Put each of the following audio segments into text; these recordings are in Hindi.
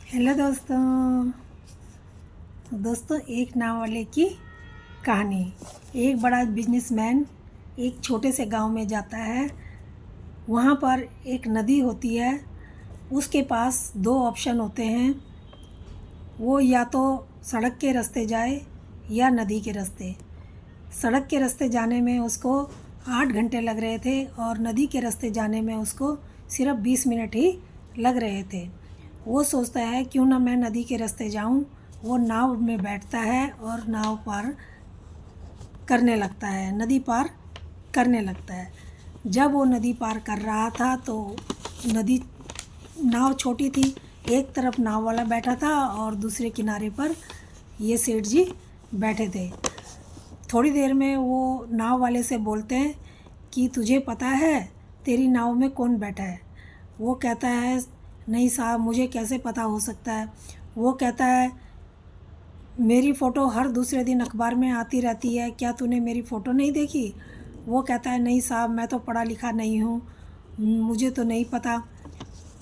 हेलो दोस्तों एक नाव वाले की कहानी। एक बड़ा बिजनेसमैन एक छोटे से गांव में जाता है। वहाँ पर एक नदी होती है। उसके पास दो ऑप्शन होते हैं, वो या तो सड़क के रास्ते जाए या नदी के रास्ते। सड़क के रास्ते जाने में उसको 8 घंटे लग रहे थे और नदी के रास्ते जाने में उसको सिर्फ 20 मिनट ही लग रहे थे। वो सोचता है क्यों ना मैं नदी के रास्ते जाऊं। वो नाव में बैठता है और नाव पार करने लगता है, नदी पार करने लगता है। जब वो नदी पार कर रहा था तो नाव छोटी थी। एक तरफ नाव वाला बैठा था और दूसरे किनारे पर ये सेठ जी बैठे थे। थोड़ी देर में वो नाव वाले से बोलते हैं कि तुझे पता है तेरी नाव में कौन बैठा है? वो कहता है नहीं साहब, मुझे कैसे पता हो सकता है। वो कहता है मेरी फ़ोटो हर दूसरे दिन अखबार में आती रहती है, क्या तूने मेरी फ़ोटो नहीं देखी? वो कहता है नहीं साहब, मैं तो पढ़ा लिखा नहीं हूँ, मुझे तो नहीं पता।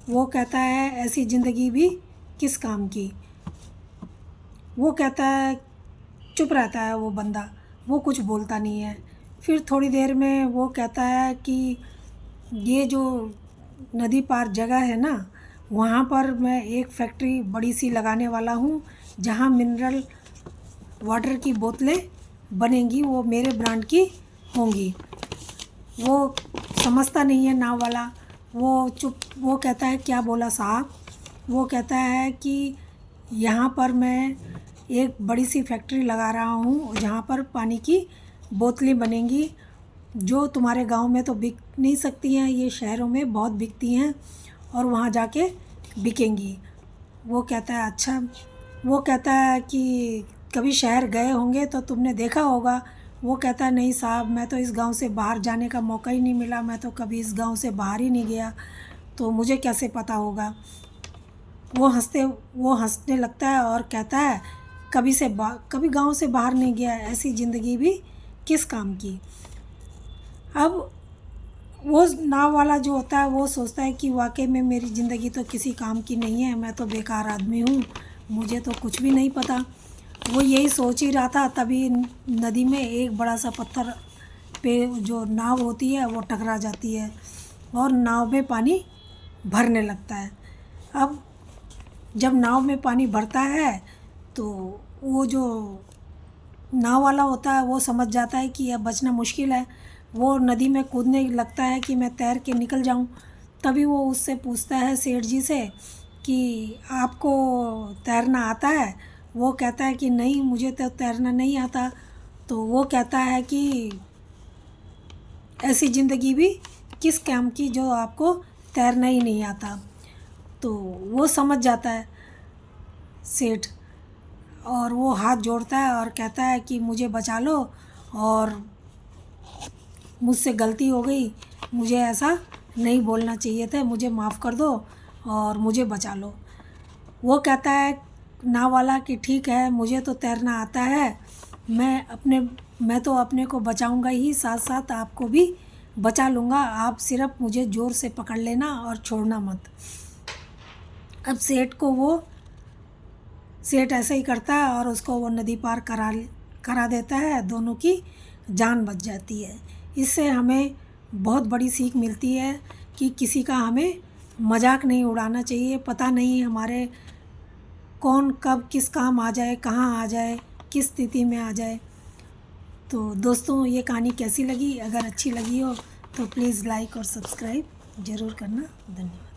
वो कहता है ऐसी ज़िंदगी भी किस काम की? वो कहता है, चुप रहता है वो बंदा, वो कुछ बोलता नहीं है। फिर थोड़ी देर में वो कहता है कि ये जो नदी पार जगह है ना, वहाँ पर मैं एक फैक्ट्री बड़ी सी लगाने वाला हूँ जहाँ मिनरल वाटर की बोतलें बनेंगी, वो मेरे ब्रांड की होंगी। वो समझता नहीं है नाव वाला, वो कहता है क्या बोला साहब? वो कहता है कि यहाँ पर मैं एक बड़ी सी फैक्ट्री लगा रहा हूँ जहाँ पर पानी की बोतलें बनेंगी, जो तुम्हारे गांव में तो बिक नहीं सकती हैं, ये शहरों में बहुत बिकती हैं और वहाँ जाके बिकेंगी। वो कहता है अच्छा। वो कहता है कि कभी शहर गए होंगे तो तुमने देखा होगा। वो कहता है नहीं साहब, मैं तो इस गांव से बाहर जाने का मौका ही नहीं मिला, मैं तो कभी इस गांव से बाहर ही नहीं गया, तो मुझे कैसे पता होगा। वो हंसने लगता है और कहता है कभी गांव से बाहर नहीं गया, ऐसी ज़िंदगी भी किस काम की। अब वो नाव वाला जो होता है वो सोचता है कि वाकई में मेरी ज़िंदगी तो किसी काम की नहीं है, मैं तो बेकार आदमी हूँ, मुझे तो कुछ भी नहीं पता। वो यही सोच ही रहा था, तभी नदी में एक बड़ा सा पत्थर पे जो नाव होती है वो टकरा जाती है और नाव में पानी भरने लगता है। अब जब नाव में पानी भरता है तो वो जो नाव वाला होता है वो समझ जाता है कि अब बचना मुश्किल है। वो नदी में कूदने लगता है कि मैं तैर के निकल जाऊं। तभी वो उससे पूछता है सेठ जी से कि आपको तैरना आता है? वो कहता है कि नहीं, मुझे तो तैरना नहीं आता। तो वो कहता है कि ऐसी ज़िंदगी भी किस काम की जो आपको तैरना ही नहीं आता। तो वो समझ जाता है सेठ, और वो हाथ जोड़ता है और कहता है कि मुझे बचा लो और मुझसे गलती हो गई, मुझे ऐसा नहीं बोलना चाहिए था, मुझे माफ़ कर दो और मुझे बचा लो। वो कहता है नाव वाला कि ठीक है, मुझे तो तैरना आता है, मैं तो अपने को बचाऊंगा ही, साथ साथ आपको भी बचा लूँगा, आप सिर्फ मुझे ज़ोर से पकड़ लेना और छोड़ना मत। अब सेठ ऐसे ही करता है और उसको वो नदी पार करा देता है, दोनों की जान बच जाती है। इससे हमें बहुत बड़ी सीख मिलती है कि किसी का हमें मजाक नहीं उड़ाना चाहिए। पता नहीं हमारे कौन कब किस काम आ जाए, कहाँ आ जाए, किस स्थिति में आ जाए। तो दोस्तों ये कहानी कैसी लगी? अगर अच्छी लगी हो तो प्लीज़ लाइक और सब्सक्राइब ज़रूर करना। धन्यवाद।